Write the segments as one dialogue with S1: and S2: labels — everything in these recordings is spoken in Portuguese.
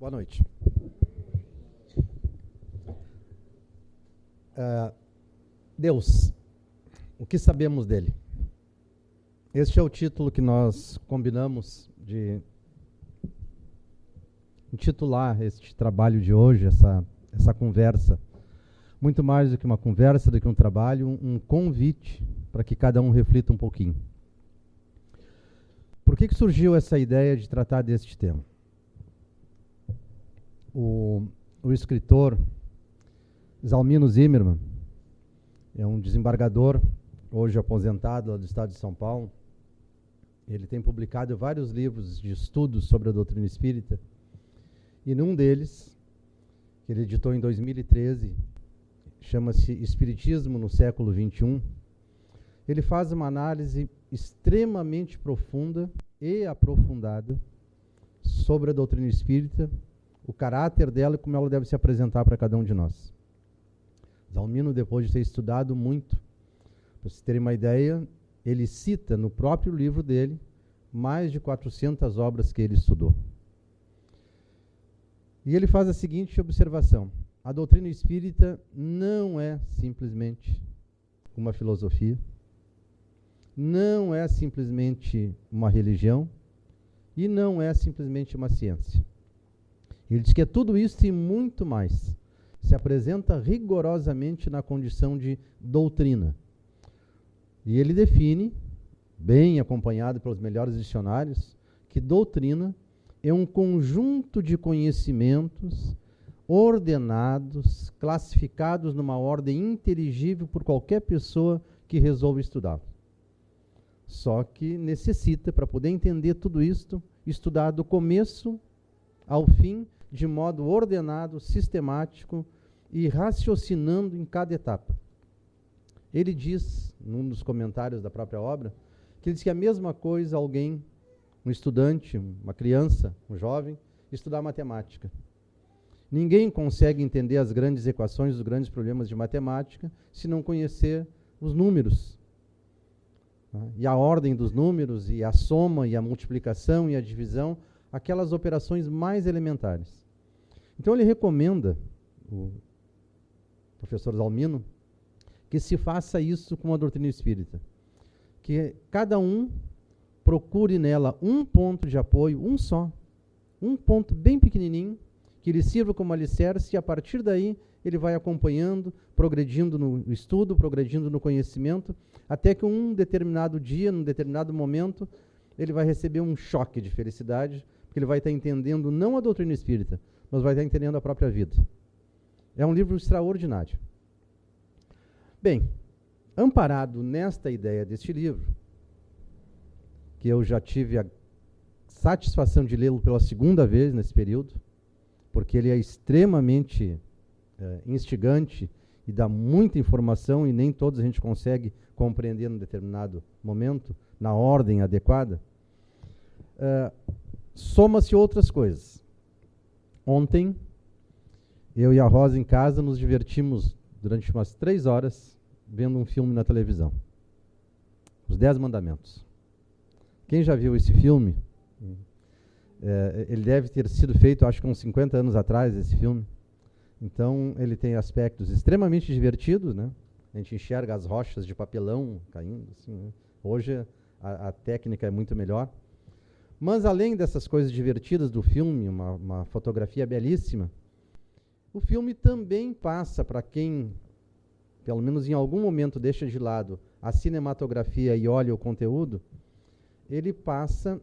S1: Boa noite. Deus, o que sabemos dele? Este é o título que nós combinamos de intitular este trabalho de hoje, essa conversa. Muito mais do que uma conversa, do que um trabalho, um convite para que cada um reflita um pouquinho. Por que surgiu essa ideia de tratar deste tema? O escritor Zalmino Zimmermann é um desembargador, hoje aposentado lá do estado de São Paulo. Ele tem publicado vários livros de estudos sobre a doutrina espírita, e num deles, que ele editou em 2013, chama-se Espiritismo no século XXI, ele faz uma análise extremamente profunda e aprofundada sobre a doutrina espírita, o caráter dela e como ela deve se apresentar para cada um de nós. Zalmino, depois de ter estudado muito, para vocês terem uma ideia, ele cita no próprio livro dele mais de 400 obras que ele estudou. E ele faz a seguinte observação: a doutrina espírita não é simplesmente uma filosofia, não é simplesmente uma religião e não é simplesmente uma ciência. Ele diz que é tudo isso e muito mais. Se apresenta rigorosamente na condição de doutrina. E ele define, bem acompanhado pelos melhores dicionários, que doutrina é um conjunto de conhecimentos ordenados, classificados numa ordem inteligível por qualquer pessoa que resolva estudá-lo. Só que necessita, para poder entender tudo isto, estudar do começo ao fim, de modo ordenado, sistemático e raciocinando em cada etapa. Ele diz, num dos comentários da própria obra, que ele diz que é a mesma coisa alguém, um estudante, uma criança, um jovem, estudar matemática. Ninguém consegue entender as grandes equações, os grandes problemas de matemática, se não conhecer os números. E a ordem dos números, e a soma, e a multiplicação, e a divisão, aquelas operações mais elementares. Então ele recomenda, o professor Zalmino, que se faça isso com a doutrina espírita. Que cada um procure nela um ponto de apoio, um só, um ponto bem pequenininho, que lhe sirva como alicerce, e a partir daí ele vai acompanhando, progredindo no estudo, progredindo no conhecimento, até que um determinado dia, num determinado momento, ele vai receber um choque de felicidade, porque ele vai estar entendendo não a doutrina espírita, mas vai estar entendendo a própria vida. É um livro extraordinário. Bem, amparado nesta ideia deste livro, que eu já tive a satisfação de lê-lo pela segunda vez nesse período, porque ele é extremamente instigante e dá muita informação, e nem todos a gente consegue compreender num determinado momento, na ordem adequada, soma-se outras coisas. Ontem, eu e a Rosa em casa nos divertimos durante umas 3 horas vendo um filme na televisão. Os 10 Mandamentos. Quem já viu esse filme, ele deve ter sido feito, acho que uns 50 anos atrás, esse filme. Então, ele tem aspectos extremamente divertidos, né? A gente enxerga as rochas de papelão caindo. Assim, né? Hoje, a técnica é muito melhor. Mas, além dessas coisas divertidas do filme, uma fotografia belíssima, o filme também passa, para quem, pelo menos em algum momento, deixa de lado a cinematografia e olha o conteúdo, ele passa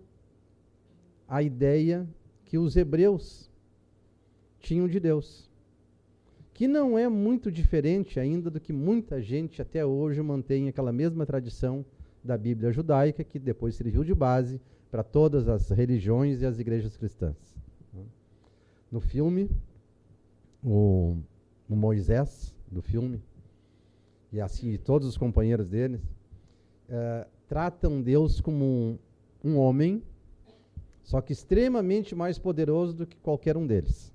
S1: a ideia que os hebreus tinham de Deus, que não é muito diferente ainda do que muita gente até hoje mantém aquela mesma tradição da Bíblia judaica, que depois serviu de base para todas as religiões e as igrejas cristãs. No filme, o Moisés do filme, e assim todos os companheiros deles, tratam Deus como um homem, só que extremamente mais poderoso do que qualquer um deles.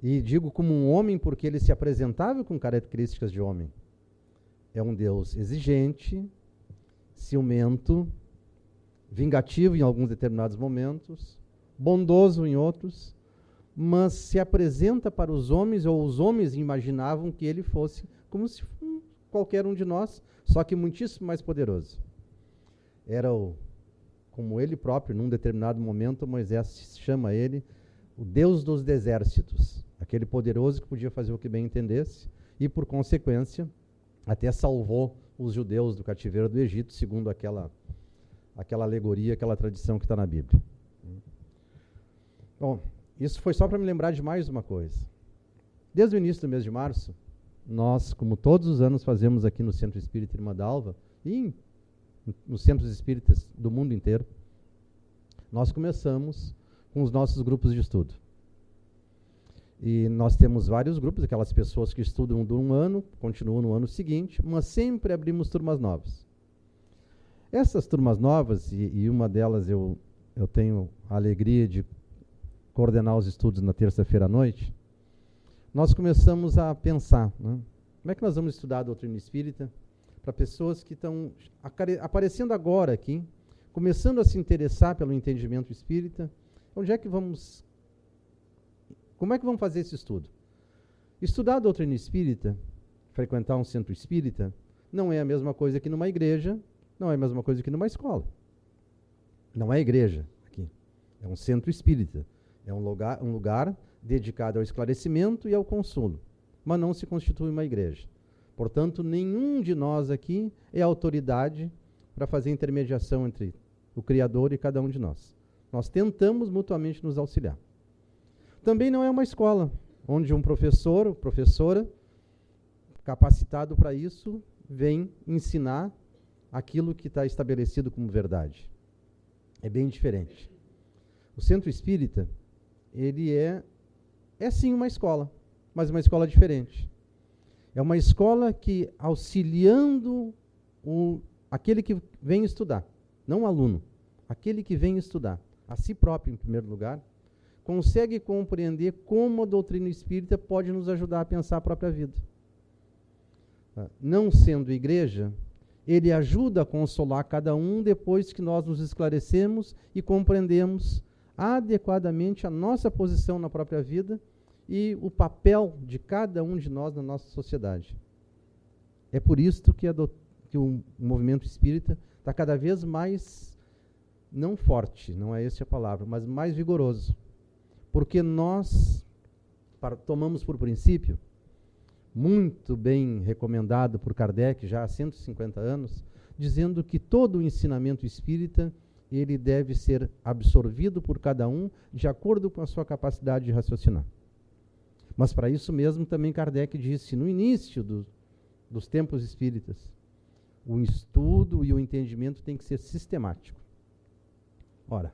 S1: E digo como um homem porque ele se apresentava com características de homem. É um Deus exigente, ciumento, vingativo em alguns determinados momentos, bondoso em outros, mas se apresenta para os homens, ou os homens imaginavam que ele fosse como se qualquer um de nós, só que muitíssimo mais poderoso. Era como ele próprio, num determinado momento, Moisés chama ele o Deus dos exércitos, aquele poderoso que podia fazer o que bem entendesse, e por consequência até salvou os judeus do cativeiro do Egito, segundo aquela alegoria, aquela tradição que está na Bíblia. Bom, isso foi só para me lembrar de mais uma coisa. Desde o início do mês de março, nós, como todos os anos fazemos aqui no Centro Espírita Irmã Dalva, e nos centros espíritas do mundo inteiro, nós começamos com os nossos grupos de estudo. E nós temos vários grupos, aquelas pessoas que estudam por um ano, continuam no ano seguinte, mas sempre abrimos turmas novas. Essas turmas novas, e uma delas eu tenho a alegria de coordenar os estudos na terça-feira à noite, nós começamos a pensar, né? Como é que nós vamos estudar a doutrina espírita para pessoas que estão aparecendo agora aqui, começando a se interessar pelo entendimento espírita? Como é que vamos fazer esse estudo? Estudar a doutrina espírita, frequentar um centro espírita, não é a mesma coisa que numa igreja, não é a mesma coisa que numa escola. Não é igreja aqui, é um centro espírita. É um lugar dedicado ao esclarecimento e ao consolo, mas não se constitui uma igreja. Portanto, nenhum de nós aqui é autoridade para fazer intermediação entre o Criador e cada um de nós. Nós tentamos mutuamente nos auxiliar. Também não é uma escola, onde um professor ou professora, capacitado para isso, vem ensinar aquilo que está estabelecido como verdade. É bem diferente. O Centro Espírita, ele é sim uma escola, mas uma escola diferente. É uma escola que, auxiliando aquele que vem estudar, não o aluno, aquele que vem estudar, a si próprio em primeiro lugar, consegue compreender como a doutrina espírita pode nos ajudar a pensar a própria vida. Não sendo igreja, ele ajuda a consolar cada um depois que nós nos esclarecemos e compreendemos adequadamente a nossa posição na própria vida e o papel de cada um de nós na nossa sociedade. É por isso que o movimento espírita está cada vez mais, não forte, não é essa a palavra, mas mais vigoroso. Porque nós tomamos por princípio, muito bem recomendado por Kardec já há 150 anos, dizendo que todo o ensinamento espírita ele deve ser absorvido por cada um de acordo com a sua capacidade de raciocinar. Mas para isso mesmo também Kardec disse no início dos tempos espíritas, o estudo e o entendimento tem que ser sistemático. Ora,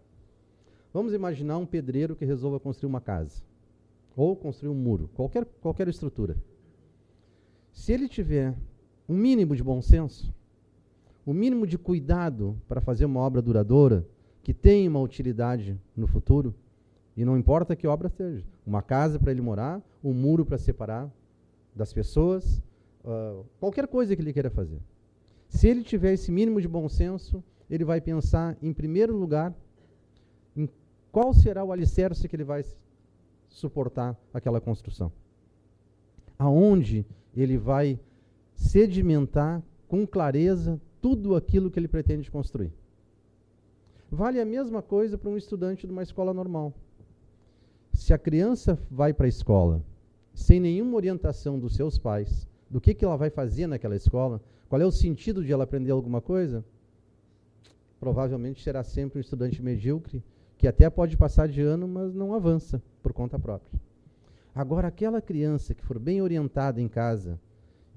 S1: vamos imaginar um pedreiro que resolva construir uma casa, ou construir um muro, qualquer estrutura. Se ele tiver um mínimo de bom senso, o mínimo de cuidado para fazer uma obra duradoura, que tenha uma utilidade no futuro, e não importa que obra seja, uma casa para ele morar, um muro para separar das pessoas, qualquer coisa que ele queira fazer. Se ele tiver esse mínimo de bom senso, ele vai pensar, em primeiro lugar, em qual será o alicerce que ele vai suportar aquela construção. Aonde ele vai sedimentar com clareza tudo aquilo que ele pretende construir. Vale a mesma coisa para um estudante de uma escola normal. Se a criança vai para a escola sem nenhuma orientação dos seus pais, do que ela vai fazer naquela escola, qual é o sentido de ela aprender alguma coisa, provavelmente será sempre um estudante medíocre, que até pode passar de ano, mas não avança por conta própria. Agora, aquela criança que for bem orientada em casa,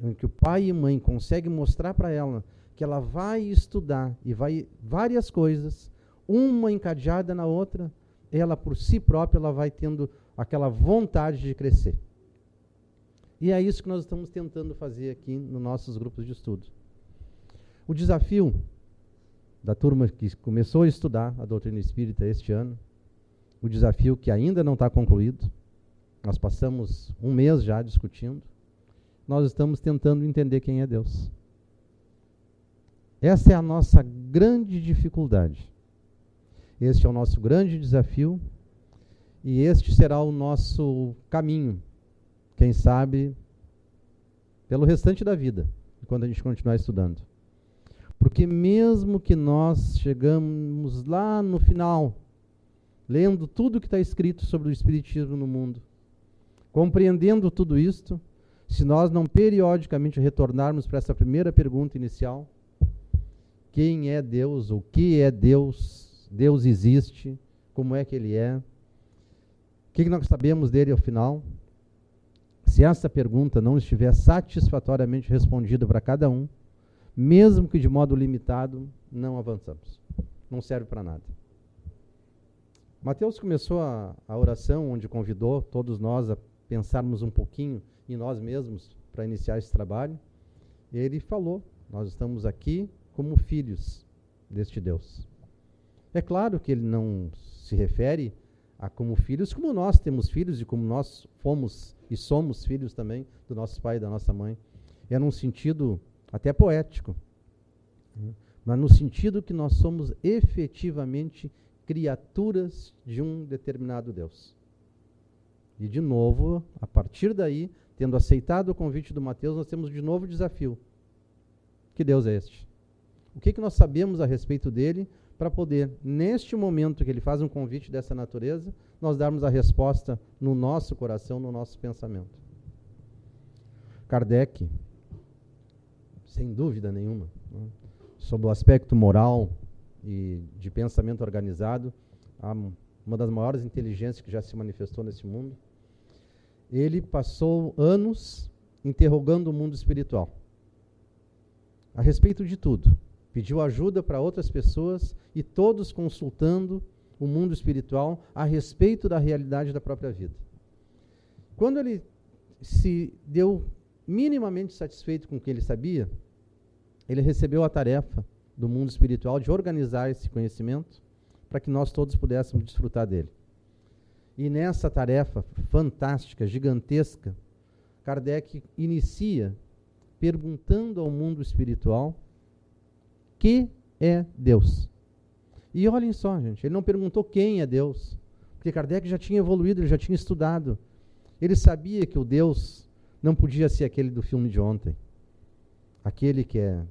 S1: em que o pai e mãe conseguem mostrar para ela que ela vai estudar e vai várias coisas, uma encadeada na outra, ela por si própria ela vai tendo aquela vontade de crescer. E é isso que nós estamos tentando fazer aqui nos nossos grupos de estudo. O desafio da turma que começou a estudar a doutrina espírita este ano, o desafio que ainda não está concluído, nós passamos um mês já discutindo, nós estamos tentando entender quem é Deus. Essa é a nossa grande dificuldade. Este é o nosso grande desafio E este será o nosso caminho, quem sabe, pelo restante da vida, quando a gente continuar estudando. Porque mesmo que nós chegamos lá no final, lendo tudo que está escrito sobre o Espiritismo no mundo, compreendendo tudo isto, se nós não periodicamente retornarmos para essa primeira pergunta inicial, quem é Deus, o que é Deus, Deus existe, como é que Ele é, o que nós sabemos dele ao final, se essa pergunta não estiver satisfatoriamente respondida para cada um, mesmo que de modo limitado, não avançamos. Não serve para nada. Mateus começou a oração onde convidou todos nós a pensarmos um pouquinho em nós mesmos para iniciar esse trabalho. Ele falou, nós estamos aqui como filhos deste Deus. É claro que ele não se refere a como filhos, como nós temos filhos e como nós fomos e somos filhos também do nosso pai e da nossa mãe. É num sentido até poético, mas no sentido que nós somos efetivamente criaturas de um determinado Deus. E de novo, a partir daí, tendo aceitado o convite do Mateus, nós temos de novo o desafio. Que Deus é este? O que nós sabemos a respeito dele para poder, neste momento que ele faz um convite dessa natureza, nós darmos a resposta no nosso coração, no nosso pensamento. Kardec, sem dúvida nenhuma, sob o aspecto moral e de pensamento organizado, uma das maiores inteligências que já se manifestou nesse mundo, ele passou anos interrogando o mundo espiritual a respeito de tudo. Pediu ajuda para outras pessoas e todos consultando o mundo espiritual a respeito da realidade da própria vida. Quando ele se deu minimamente satisfeito com o que ele sabia, ele recebeu a tarefa do mundo espiritual de organizar esse conhecimento para que nós todos pudéssemos desfrutar dele. E nessa tarefa fantástica, gigantesca, Kardec inicia perguntando ao mundo espiritual que é Deus. E olhem só, gente, ele não perguntou quem é Deus, porque Kardec já tinha evoluído, ele já tinha estudado. Ele sabia que o Deus não podia ser aquele do filme de ontem, aquele que é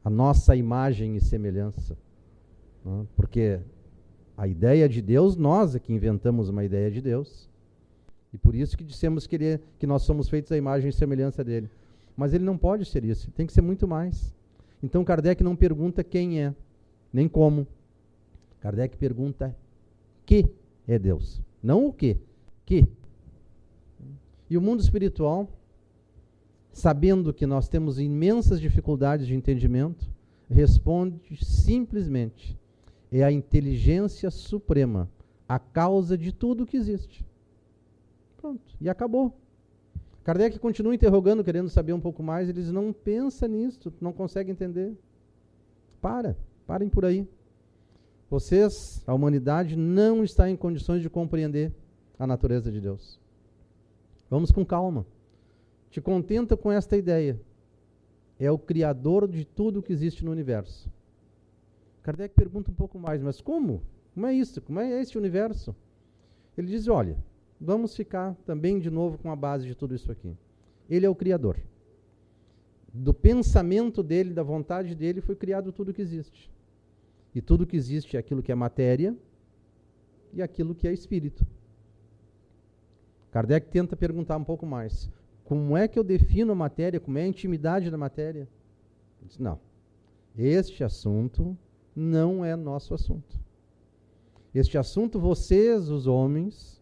S1: a nossa imagem e semelhança, né? Porque a ideia de Deus, nós é que inventamos uma ideia de Deus, e por isso que dissemos que nós somos feitos à imagem e semelhança dele. Mas ele não pode ser isso, tem que ser muito mais. Então Kardec não pergunta quem é, nem como. Kardec pergunta que é Deus, não o quê, que. E o mundo espiritual, sabendo que nós temos imensas dificuldades de entendimento, responde simplesmente: é a inteligência suprema, a causa de tudo que existe. Pronto, e acabou. Kardec continua interrogando, querendo saber um pouco mais, eles não pensam nisso, não conseguem entender. Parem por aí. Vocês, a humanidade, não está em condições de compreender a natureza de Deus. Vamos com calma. Te contenta com esta ideia. É o Criador de tudo que existe no universo. Kardec pergunta um pouco mais, mas como? Como é isso? Como é esse universo? Ele diz, olha, vamos ficar também de novo com a base de tudo isso aqui. Ele é o Criador. Do pensamento dele, da vontade dele, foi criado tudo que existe. E tudo que existe é aquilo que é matéria e aquilo que é espírito. Kardec tenta perguntar um pouco mais. Como é que eu defino a matéria? Como é a intimidade da matéria? Ele diz, não. Este assunto não é nosso assunto. Este assunto, vocês, os homens,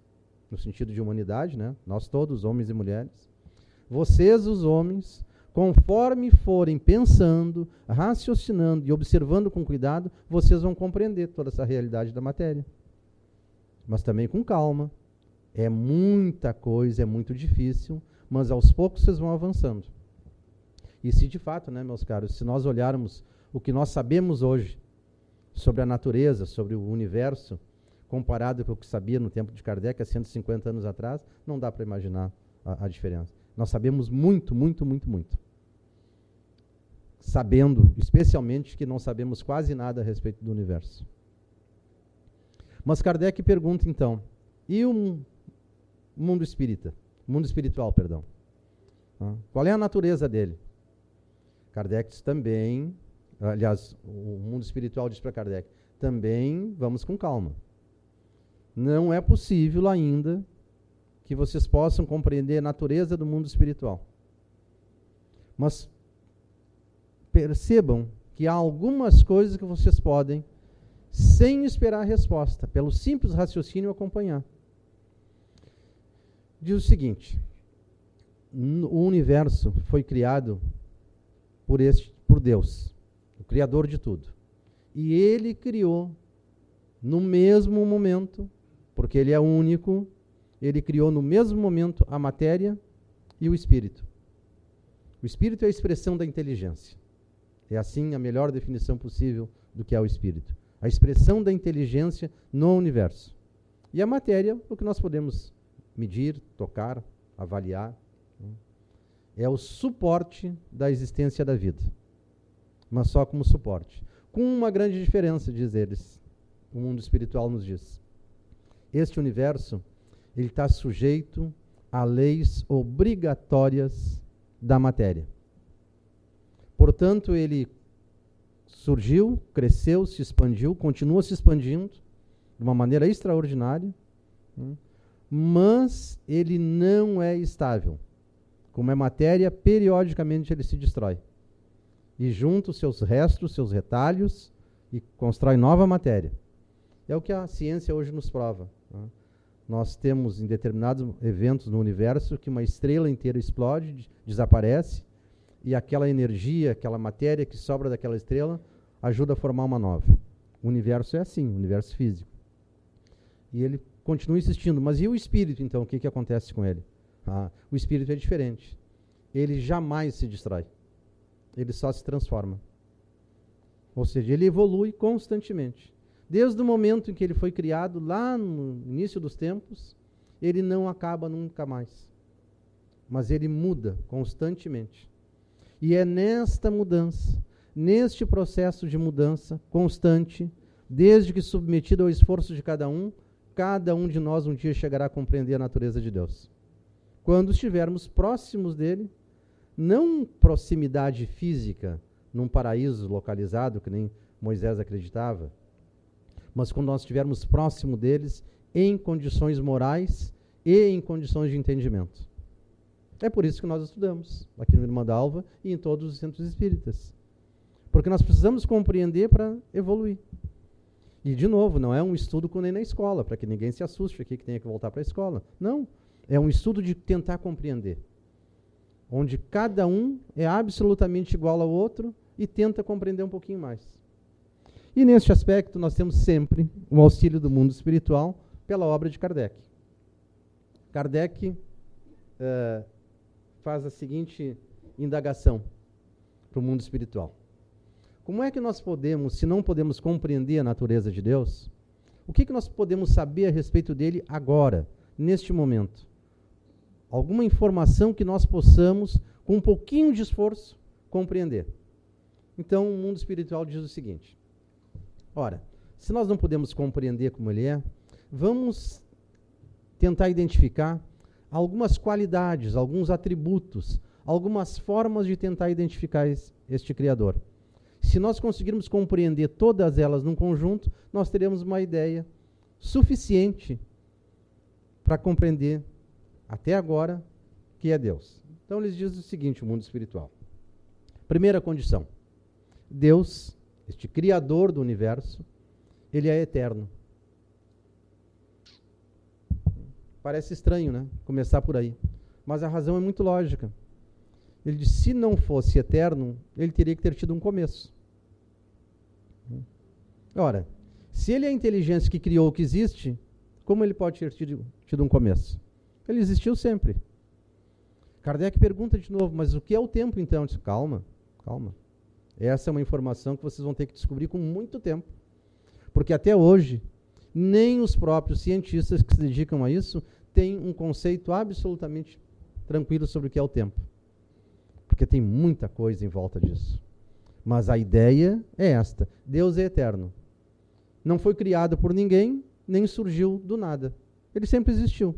S1: no sentido de humanidade, né? Nós todos, homens e mulheres, vocês, os homens, conforme forem pensando, raciocinando e observando com cuidado, vocês vão compreender toda essa realidade da matéria. Mas também com calma. É muita coisa, é muito difícil, mas aos poucos vocês vão avançando. E se de fato, né, meus caros, se nós olharmos o que nós sabemos hoje sobre a natureza, sobre o universo, comparado com o que sabia no tempo de Kardec, há 150 anos atrás, não dá para imaginar a diferença. Nós sabemos muito, muito, muito, muito. Sabendo, especialmente, que não sabemos quase nada a respeito do universo. Mas Kardec pergunta, então, E o mundo espírita? Mundo espiritual, perdão. Qual é a natureza dele? Kardec diz também, aliás, o mundo espiritual diz para Kardec, também vamos com calma. Não é possível ainda que vocês possam compreender a natureza do mundo espiritual. Mas percebam que há algumas coisas que vocês podem, sem esperar a resposta, pelo simples raciocínio, acompanhar. Diz o seguinte: o universo foi criado por Deus, o Criador de tudo. E Ele criou no mesmo momento, porque Ele é único, Ele criou no mesmo momento a matéria e o espírito. O espírito é a expressão da inteligência. É assim a melhor definição possível do que é o espírito. A expressão da inteligência no universo. E a matéria, o que nós podemos medir, tocar, avaliar. É o suporte da existência da vida. Mas só como suporte. Com uma grande diferença, diz eles. O mundo espiritual nos diz. Este universo, ele está sujeito a leis obrigatórias da matéria. Portanto, ele surgiu, cresceu, se expandiu, continua se expandindo de uma maneira extraordinária, mas ele não é estável. Como é matéria, periodicamente ele se destrói. E junta os seus restos, seus retalhos, e constrói nova matéria. É o que a ciência hoje nos prova. Nós temos em determinados eventos no universo que uma estrela inteira explode, desaparece, e aquela energia, aquela matéria que sobra daquela estrela ajuda a formar uma nova. O universo é assim, o universo físico. E ele continua existindo. Mas e o espírito, então? O que acontece com ele? O espírito é diferente. Ele jamais se destrói. Ele só se transforma. Ou seja, ele evolui constantemente. Desde o momento em que ele foi criado, lá no início dos tempos, ele não acaba nunca mais. Mas ele muda constantemente. E é nesta mudança, neste processo de mudança constante, desde que submetido ao esforço de cada um de nós um dia chegará a compreender a natureza de Deus. Quando estivermos próximos dele, não proximidade física, num paraíso localizado, que nem Moisés acreditava, mas quando nós estivermos próximo deles, em condições morais e em condições de entendimento. É por isso que nós estudamos, aqui no Irmandalva e em todos os centros espíritas. Porque nós precisamos compreender para evoluir. E, de novo, não é um estudo como nem na escola, para que ninguém se assuste aqui que tenha que voltar para a escola. Não, é um estudo de tentar compreender. Onde cada um é absolutamente igual ao outro e tenta compreender um pouquinho mais. E, neste aspecto, nós temos sempre o auxílio do mundo espiritual pela obra de Kardec. Kardec faz a seguinte indagação para o mundo espiritual. Como é que nós podemos, se não podemos compreender a natureza de Deus, o que nós podemos saber a respeito dele agora, neste momento? Alguma informação que nós possamos, com um pouquinho de esforço, compreender. Então, o mundo espiritual diz o seguinte: ora, se nós não podemos compreender como ele é, vamos tentar identificar algumas qualidades, alguns atributos, algumas formas de tentar identificar este Criador. Se nós conseguirmos compreender todas elas num conjunto, nós teremos uma ideia suficiente para compreender, até agora, que é Deus. Então, eles dizem o seguinte, o mundo espiritual. Primeira condição: Deus, este Criador do universo, ele é eterno. Parece estranho, né? Começar por aí. Mas a razão é muito lógica. Ele diz, se não fosse eterno, ele teria que ter tido um começo. Ora, se ele é a inteligência que criou o que existe, como ele pode ter tido um começo? Ele existiu sempre. Kardec pergunta de novo, mas o que é o tempo então? Eu disse, calma. Essa é uma informação que vocês vão ter que descobrir com muito tempo. Porque até hoje, nem os próprios cientistas que se dedicam a isso têm um conceito absolutamente tranquilo sobre o que é o tempo. Porque tem muita coisa em volta disso. Mas a ideia é esta: Deus é eterno. Não foi criado por ninguém, nem surgiu do nada. Ele sempre existiu.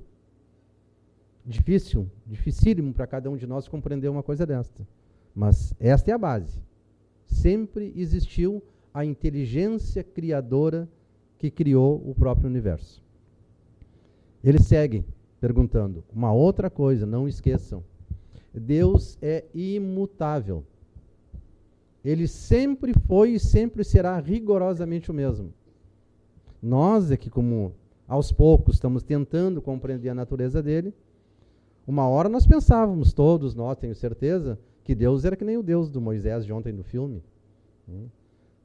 S1: Dificílimo para cada um de nós compreender uma coisa desta. Mas esta é a base. Sempre existiu a inteligência criadora que criou o próprio universo. Eles seguem perguntando uma outra coisa, não esqueçam. Deus é imutável. Ele sempre foi e sempre será rigorosamente o mesmo. Nós é que, como aos poucos estamos tentando compreender a natureza dele, uma hora nós pensávamos, todos nós, tenho certeza, que Deus era que nem o Deus do Moisés de ontem do filme,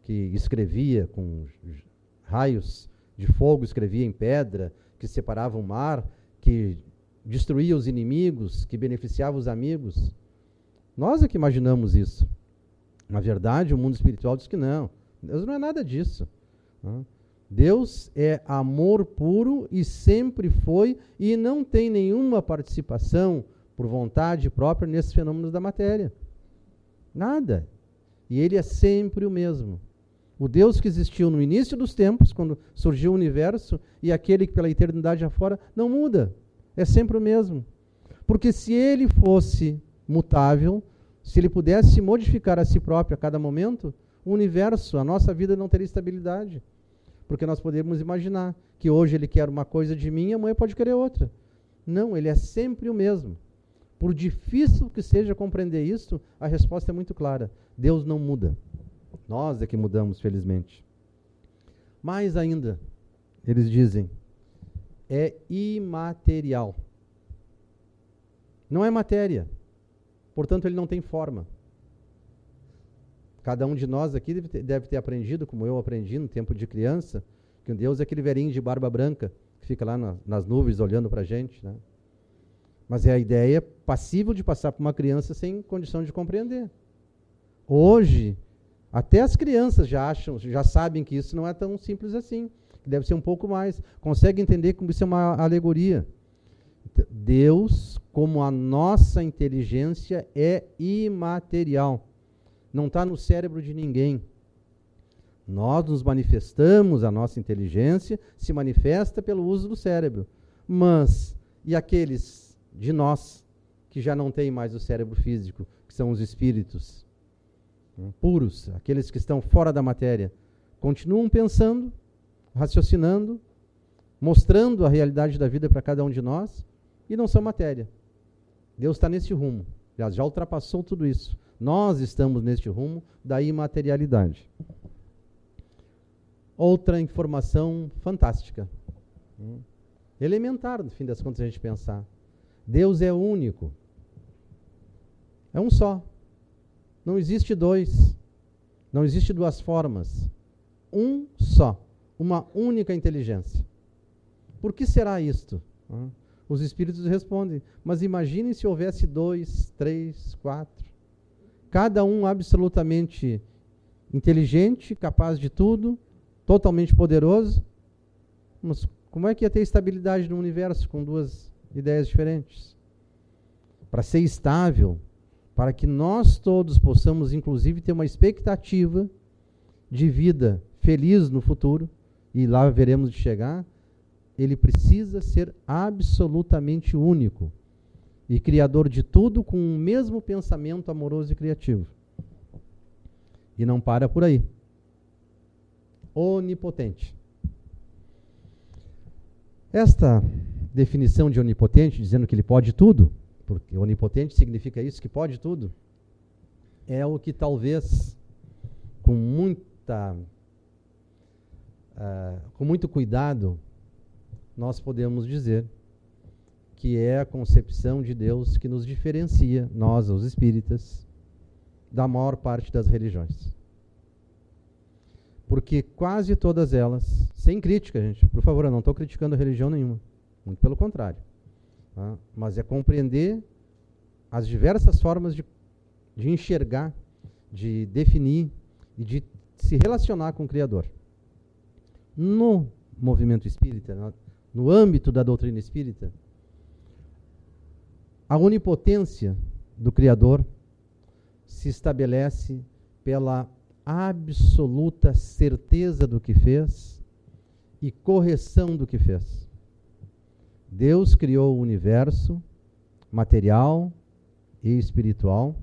S1: que escrevia com raios de fogo, escrevia em pedra, que separava o mar, que destruía os inimigos, que beneficiava os amigos. Nós é que imaginamos isso. Na verdade, o mundo espiritual diz que não. Deus não é nada disso. Deus é amor puro e sempre foi, e não tem nenhuma participação por vontade própria nesses fenômenos da matéria. Nada. E ele é sempre o mesmo. O Deus que existiu no início dos tempos, quando surgiu o universo, e aquele que pela eternidade afora, não muda. É sempre o mesmo. Porque se ele fosse mutável, se ele pudesse modificar a si próprio a cada momento, o universo, a nossa vida não teria estabilidade. Porque nós poderíamos imaginar que hoje ele quer uma coisa de mim e amanhã pode querer outra. Não, ele é sempre o mesmo. Por difícil que seja compreender isso, a resposta é muito clara. Deus não muda. Nós é que mudamos, felizmente. Mais ainda, eles dizem, é imaterial. Não é matéria. Portanto, ele não tem forma. Cada um de nós aqui deve ter aprendido, como eu aprendi no tempo de criança, que Deus é aquele velhinho de barba branca, que fica lá nas nuvens olhando para a gente, né? Mas é a ideia passível de passar por uma criança sem condição de compreender. Hoje, até as crianças já sabem que isso não é tão simples assim, que deve ser um pouco mais. Conseguem entender como isso é uma alegoria. Deus, como a nossa inteligência, é imaterial. Não está no cérebro de ninguém. Nós nos manifestamos, a nossa inteligência se manifesta pelo uso do cérebro. Mas, e aqueles de nós que já não têm mais o cérebro físico, que são os espíritos puros, aqueles que estão fora da matéria, continuam pensando, raciocinando, mostrando a realidade da vida para cada um de nós, e não são matéria. Deus está nesse rumo, já ultrapassou tudo isso. Nós estamos neste rumo da imaterialidade. Outra informação fantástica, elementar, no fim das contas, a gente pensar. Deus é único. É um só. Não existe dois. Não existe duas formas. Um só. Uma única inteligência. Por que será isto? Os espíritos respondem, mas imaginem se houvesse 2, 3, 4. Cada um absolutamente inteligente, capaz de tudo, totalmente poderoso. Mas como é que ia ter estabilidade no universo com duas ideias diferentes? Para ser estável, para que nós todos possamos, inclusive, ter uma expectativa de vida feliz no futuro, e lá veremos de chegar, ele precisa ser absolutamente único e criador de tudo com o mesmo pensamento amoroso e criativo. E não para por aí. Onipotente. Esta definição de onipotente, dizendo que ele pode tudo, porque onipotente significa isso, que pode tudo, é o que talvez, com muito cuidado, nós podemos dizer que é a concepção de Deus que nos diferencia, nós, os espíritas, da maior parte das religiões. Porque quase todas elas, sem crítica, gente, por favor, eu não estou criticando a religião nenhuma, muito pelo contrário, tá? Mas é compreender as diversas formas de enxergar, de definir e de se relacionar com o Criador. No movimento espírita, no âmbito da doutrina espírita, a onipotência do Criador se estabelece pela absoluta certeza do que fez e correção do que fez. Deus criou o universo material e espiritual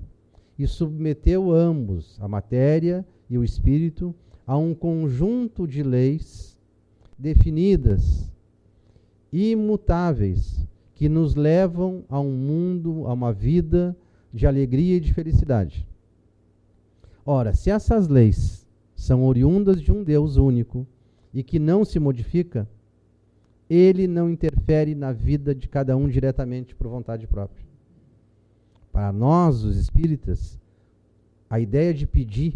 S1: e submeteu ambos, a matéria e o espírito, a um conjunto de leis definidas, imutáveis, que nos levam a um mundo, a uma vida de alegria e de felicidade. Ora, se essas leis são oriundas de um Deus único e que não se modifica, ele não interfere na vida de cada um diretamente por vontade própria. Para nós, os espíritas, a ideia de pedir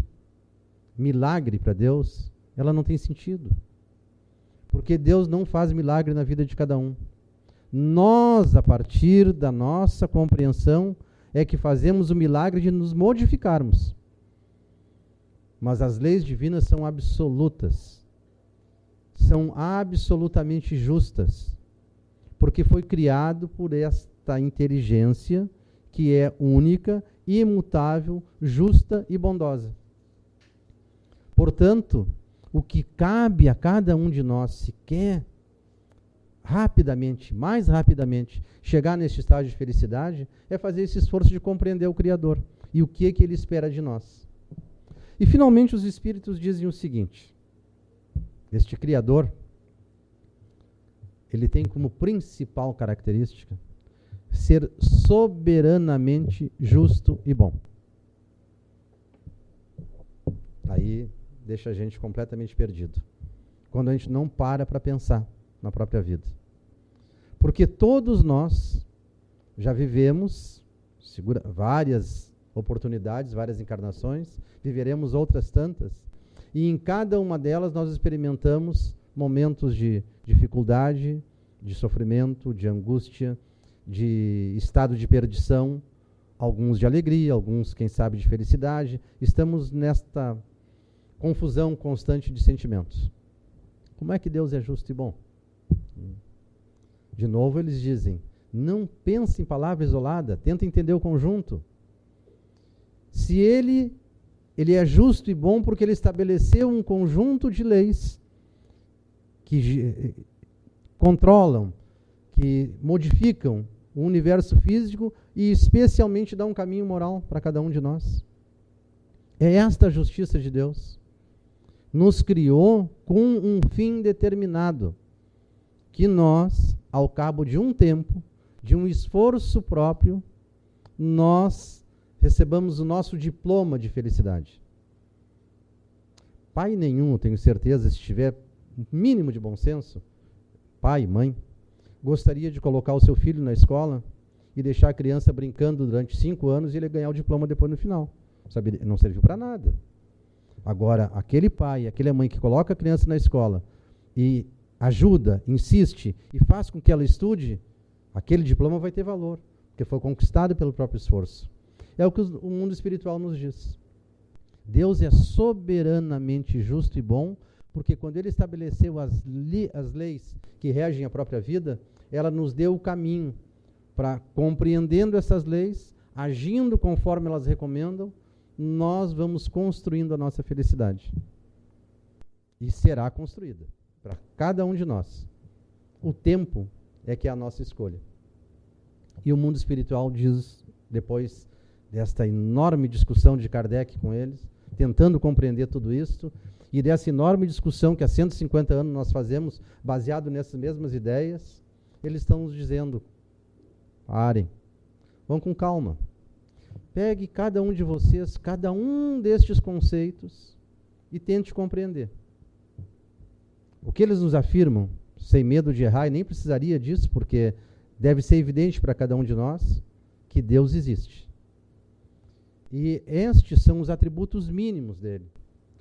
S1: milagre para Deus, ela não tem sentido. Porque Deus não faz milagre na vida de cada um. Nós, a partir da nossa compreensão, é que fazemos o milagre de nos modificarmos. Mas as leis divinas são absolutas. São absolutamente justas. Porque foi criado por esta inteligência que é única, imutável, justa e bondosa. Portanto, o que cabe a cada um de nós, se quer rapidamente, mais rapidamente, chegar neste estágio de felicidade, é fazer esse esforço de compreender o Criador e o que é que Ele espera de nós. E finalmente os Espíritos dizem o seguinte: este Criador, ele tem como principal característica ser soberanamente justo e bom. Aí deixa a gente completamente perdido, quando a gente não para pensar na própria vida. Porque todos nós já vivemos várias oportunidades, várias encarnações, viveremos outras tantas, e em cada uma delas nós experimentamos momentos de dificuldade, de sofrimento, de angústia, de estado de perdição, alguns de alegria, alguns, quem sabe, de felicidade. Estamos nesta confusão constante de sentimentos. Como é que Deus é justo e bom? De novo eles dizem, não pense em palavra isolada, tenta entender o conjunto. Se ele é justo e bom porque ele estabeleceu um conjunto de leis que controlam, que modificam o universo físico e especialmente dá um caminho moral para cada um de nós. É esta a justiça de Deus. Nos criou com um fim determinado, que nós, ao cabo de um tempo, de um esforço próprio, nós recebamos o nosso diploma de felicidade. Pai nenhum, eu tenho certeza, se tiver um mínimo de bom senso, pai, mãe, gostaria de colocar o seu filho na escola e deixar a criança brincando durante 5 anos e ele ganhar o diploma depois no final. Sabe, não serviu para nada. Agora, aquele pai, aquela mãe que coloca a criança na escola e ajuda, insiste e faz com que ela estude, aquele diploma vai ter valor, porque foi conquistado pelo próprio esforço. É o que o mundo espiritual nos diz. Deus é soberanamente justo e bom, porque quando Ele estabeleceu as leis que regem a própria vida, ela nos deu o caminho para, compreendendo essas leis, agindo conforme elas recomendam, nós vamos construindo a nossa felicidade. E será construída para cada um de nós. O tempo é que é a nossa escolha. E o mundo espiritual diz, depois desta enorme discussão de Kardec com eles, tentando compreender tudo isso, e dessa enorme discussão que há 150 anos nós fazemos, baseado nessas mesmas ideias, eles estão nos dizendo, parem, vão com calma. Pegue cada um de vocês, cada um destes conceitos e tente compreender. O que eles nos afirmam, sem medo de errar, e nem precisaria disso, porque deve ser evidente para cada um de nós, que Deus existe. E estes são os atributos mínimos dele.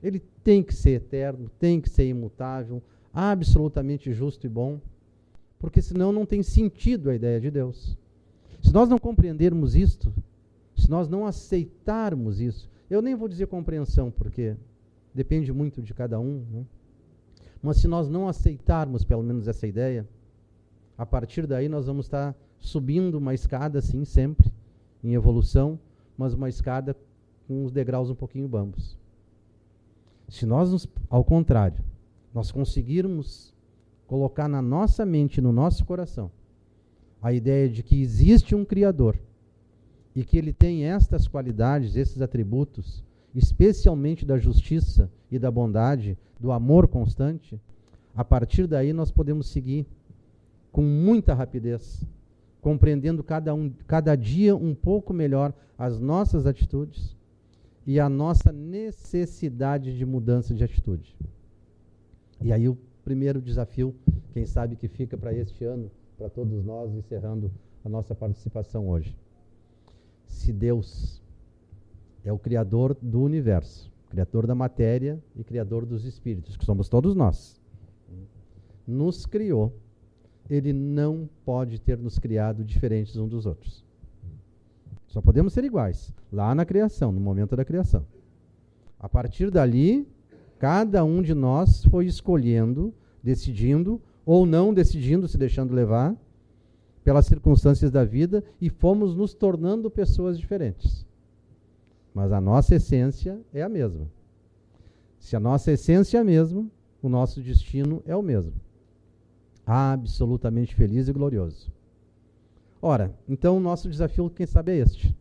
S1: Ele tem que ser eterno, tem que ser imutável, absolutamente justo e bom, porque senão não tem sentido a ideia de Deus. Se nós não compreendermos isto, se nós não aceitarmos isso, eu nem vou dizer compreensão, porque depende muito de cada um, né? Mas se nós não aceitarmos pelo menos essa ideia, a partir daí nós vamos estar subindo uma escada, sim, sempre, em evolução, mas uma escada com os degraus um pouquinho bambos. Se nós, ao contrário, nós conseguirmos colocar na nossa mente, no nosso coração, a ideia de que existe um Criador e que ele tem estas qualidades, esses atributos, especialmente da justiça e da bondade, do amor constante, a partir daí nós podemos seguir com muita rapidez, compreendendo cada dia um pouco melhor as nossas atitudes e a nossa necessidade de mudança de atitude. E aí o primeiro desafio, quem sabe que fica para este ano, para todos nós, encerrando a nossa participação hoje. Se Deus é o Criador do universo, Criador da matéria e Criador dos espíritos, que somos todos nós, nos criou, Ele não pode ter nos criado diferentes uns dos outros. Só podemos ser iguais, lá na criação, no momento da criação. A partir dali, cada um de nós foi escolhendo, decidindo, ou não decidindo, se deixando levar, pelas circunstâncias da vida, e fomos nos tornando pessoas diferentes. Mas a nossa essência é a mesma. Se a nossa essência é a mesma, o nosso destino é o mesmo. Absolutamente feliz e glorioso. Ora, então o nosso desafio, quem sabe, é este.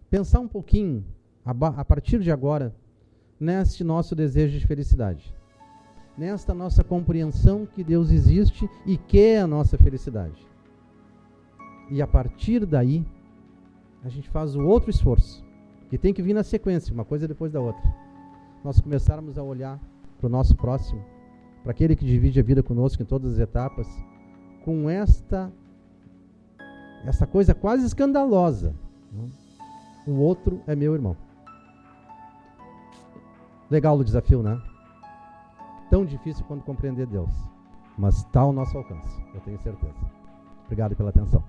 S1: Pensar um pouquinho, a partir de agora, neste nosso desejo de felicidade. Nesta nossa compreensão que Deus existe e quer a nossa felicidade. E a partir daí, a gente faz o outro esforço, que tem que vir na sequência, uma coisa depois da outra. Nós começarmos a olhar para o nosso próximo, para aquele que divide a vida conosco em todas as etapas, com essa coisa quase escandalosa. O outro é meu irmão. Legal o desafio, né? Tão difícil quanto compreender Deus, mas está ao nosso alcance, eu tenho certeza. Obrigado pela atenção.